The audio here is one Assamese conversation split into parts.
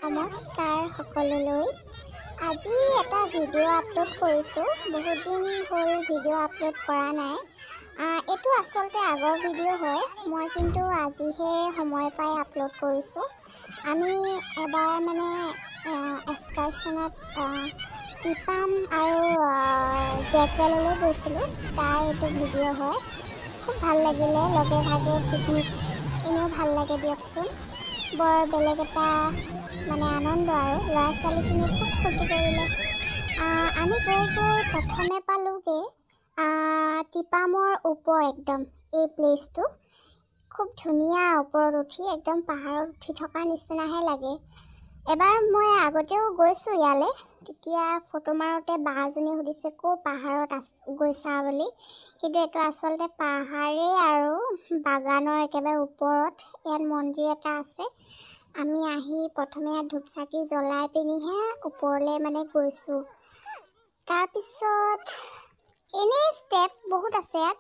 নমস্কাৰ সকলোলৈ। আজি এটা ভিডিঅ' আপলোড কৰিছোঁ। বহুত দিন হ'ল ভিডিঅ' আপলোড কৰা নাই। এইটো আচলতে আগৰ ভিডিঅ' হয়, মই কিন্তু আজিহে সময় পাই আপলোড কৰিছোঁ। আমি এবাৰ মানে এক্সকাৰ্ছনত টিপাম আৰু জেকৱেললৈ গৈছিলোঁ। তাৰ এইটো ভিডিঅ' হয়। খুব ভাল লাগিলে, লগে ভাগে পিকনিক এনেও ভাল লাগে দিয়কচোন। বৰ বেলেগ এটা মানে আনন্দ আৰু ল'ৰা ছোৱালীখিনিয়ে খুব ফূৰ্তি কৰিলে। আমি গৈ প্ৰথমে পালোঁগৈ টিপামৰ ওপৰ একদম এই প্লেচটো খুব ধুনীয়া। ওপৰত উঠি একদম পাহাৰত উঠি থকা নিচিনাহে লাগে। এবাৰ মই আগতেও গৈছোঁ ইয়ালৈ, তেতিয়া ফটো মাৰোঁতে বা এজনীয়ে সুধিছে ক'ৰ পাহাৰত গৈছা বুলি, কিন্তু এইটো আচলতে পাহাৰেই আৰু বাগানৰ একেবাৰে ওপৰত ইয়াত মন্দিৰ এটা আছে। আমি আহি প্ৰথমে ইয়াত ধূপ চাকি জ্বলাই পিনিহে ওপৰলৈ মানে গৈছোঁ। তাৰপিছত এনেই ষ্টেপ বহুত আছে ইয়াত।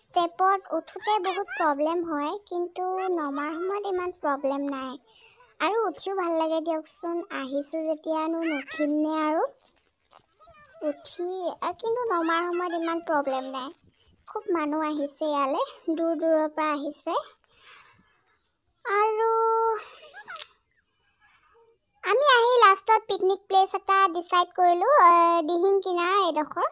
ষ্টেপত উঠোঁতে বহুত প্ৰব্লেম হয়, কিন্তু নমাৰ সময়ত ইমান প্ৰব্লেম নাই। আৰু উঠিও ভাল লাগে দিয়কচোন। আহিছোঁ যেতিয়ানো নুঠিমনে আৰু উঠি, কিন্তু নমাৰ সময়ত ইমান প্ৰব্লেম নাই। খুব মানুহ আহিছে ইয়ালৈ, দূৰ দূৰৰ পৰা আহিছে। আৰু আমি আহি লাষ্টত পিকনিক প্লেচ এটা ডিচাইড কৰিলোঁ। দিহিং কিনাৰ এইডোখৰ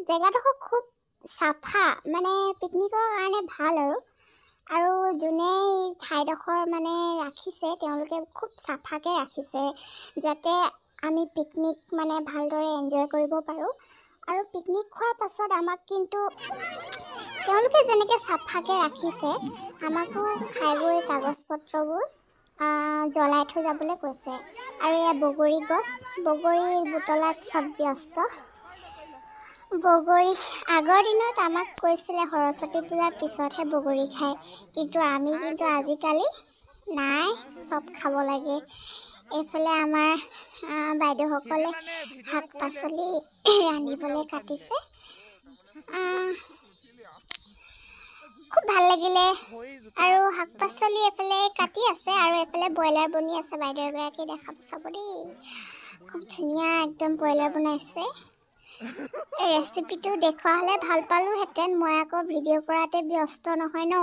জেগাডোখৰ খুব চাফা, মানে পিকনিকৰ কাৰণে ভাল আৰু যোনে ঠাইডোখৰ মানে ৰাখিছে তেওঁলোকে খুব চাফাকৈ ৰাখিছে, যাতে আমি পিকনিক মানে ভালদৰে এনজয় কৰিব পাৰোঁ। আৰু পিকনিক খোৱাৰ পাছত আমাক কিন্তু তেওঁলোকে যেনেকৈ চাফাকৈ ৰাখিছে, আমাকো খাই বৈ কাগজ পত্ৰবোৰ জ্বলাই থৈ যাবলৈ কৈছে। আৰু এয়া বগৰী গছ, বগৰী বুটলাত চব ব্যস্ত। বগৰী আগৰ দিনত আমাক কৈছিলে সৰস্বতী পূজাৰ পিছতহে বগৰী খায়, কিন্তু আমি আজিকালি নাই, চব খাব লাগে। এইফালে আমাৰ বাইদেউসকলে শাক পাচলি ৰান্ধিবলৈ কাটিছে। খুব ভাল লাগিলে। আৰু শাক পাচলি এফালে কাটি আছে আৰু এফালে ব্ৰইলাৰ বনি আছে। বাইদেউ এগৰাকী দেখাব চাব দেই, খুব ধুনীয়া একদম ব্ৰইলাৰ বনাইছে। ৰেচিপিটো দেখুওৱা হ'লে ভাল পালোঁহেঁতেন, মই আকৌ ভিডিঅ' কৰাতে ব্যস্ত নহয় ন,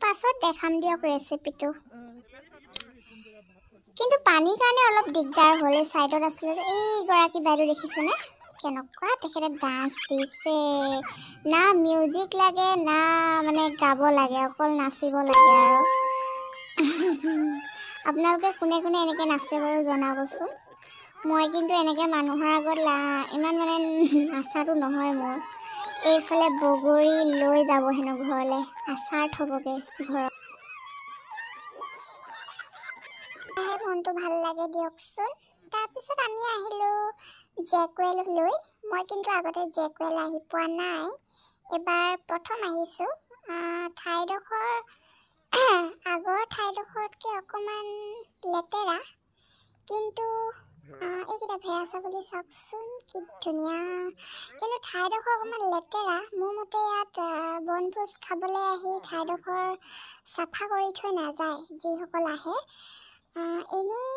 পাছত দেখাম দিয়ক ৰেচিপিটো। কিন্তু পানীৰ কাৰণে অলপ দিগদাৰ হ'ল। এই ছাইডত আছিলে যে এইগৰাকী বাইদেউ দেখিছেনে কেনেকুৱা তেখেতে ডান্স দিছে। না মিউজিক লাগে না মানে গাব লাগে, অকল নাচিব লাগে। আৰু আপোনালোকে কোনে কোনে এনেকৈ নাচে বাৰু জনাবচোন। মই কিন্তু এনেকৈ মানুহৰ আগত ইমান মানে নাচাটো নহয় মোৰ। এইফালে বগৰী লৈ যাব হেনো ঘৰলৈ, আচাৰ থ'বগৈ ঘৰত। মনটো ভাল লাগে দিয়কচোন। তাৰপিছত আমি আহিলোঁ জেকৱেললৈ। মই কিন্তু আগতে জেকৱেল আহি পোৱা নাই, এবাৰ প্ৰথম আহিছোঁ। ঠাইডোখৰ আগৰ ঠাইডোখৰতকৈ অকণমান লেতেৰা, কিন্তু এইকেইটা ভেড়া ছাগলী চাওকচোন কি ধুনীয়া। কিন্তু ঠাইডোখৰ অকণমান লেতেৰা। মোৰ মতে ইয়াত বনভোজ খাবলৈ আহি ঠাইডোখৰ চাফা কৰি থৈ নাযায় যিসকল আহে। এনেই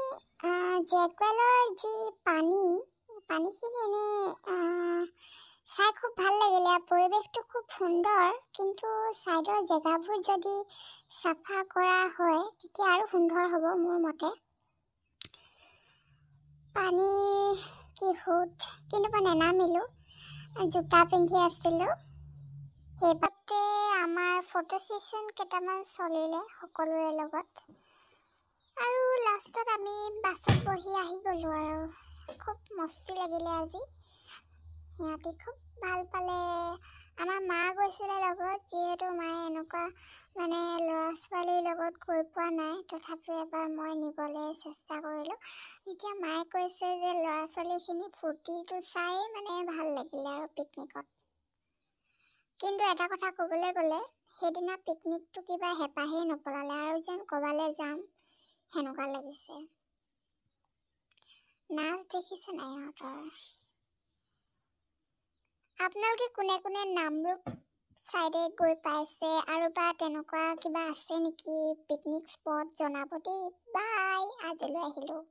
জেকৱেলৰ যি পানীখিনি এনেই চাই খুব ভাল লাগিলে। পৰিৱেশটো খুব সুন্দৰ, কিন্তু ছাইডৰ জেগাবোৰ যদি চাফা কৰা হয় তেতিয়া আৰু সুন্দৰ হ'ব মোৰ মতে। পানীৰ কি সোঁত, কিন্তু মই নেনামিলোঁ, জোতা পিন্ধি আছিলোঁ। সেইবাবে আমাৰ ফটো ছেশ্যন কেইটামান চলিলে সকলোৰে লগত। আৰু লাষ্টত আমি বাছত বহি আহি গ'লোঁ। আৰু খুব মস্তি লাগিলে আজি। সিহঁতি খুব ভাল পালে। আমাৰ মা গৈছিলে লগত, যিহেতু মায়ে এনেকুৱা মানে ল'ৰা ছোৱালীৰ লগত গৈ পোৱা নাই, তথাপিও এবাৰ মই নিবলৈ চেষ্টা কৰিলোঁ। এতিয়া মায়ে কৈছে যে ল'ৰা ছোৱালীখিনি ফূৰ্তিটো চাই মানে ভাল লাগিলে আৰু পিকনিকত। কিন্তু এটা কথা ক'বলৈ গ'লে, সেইদিনা পিকনিকটো কিবা হেঁপাহেই নপলালে, আৰু যেন ক'ৰবালৈ যাম সেনেকুৱা লাগিছে। নাচ দেখিছে নাই ইহঁতৰ। আপোনালোকে কোনে কোনে নামৰূপ চাইডে গৈ পাইছে আৰু বা তেনেকুৱা কিবা আছে নেকি পিকনিক স্পট জনাব দেই। বাই, আজিলৈ আহিলোঁ।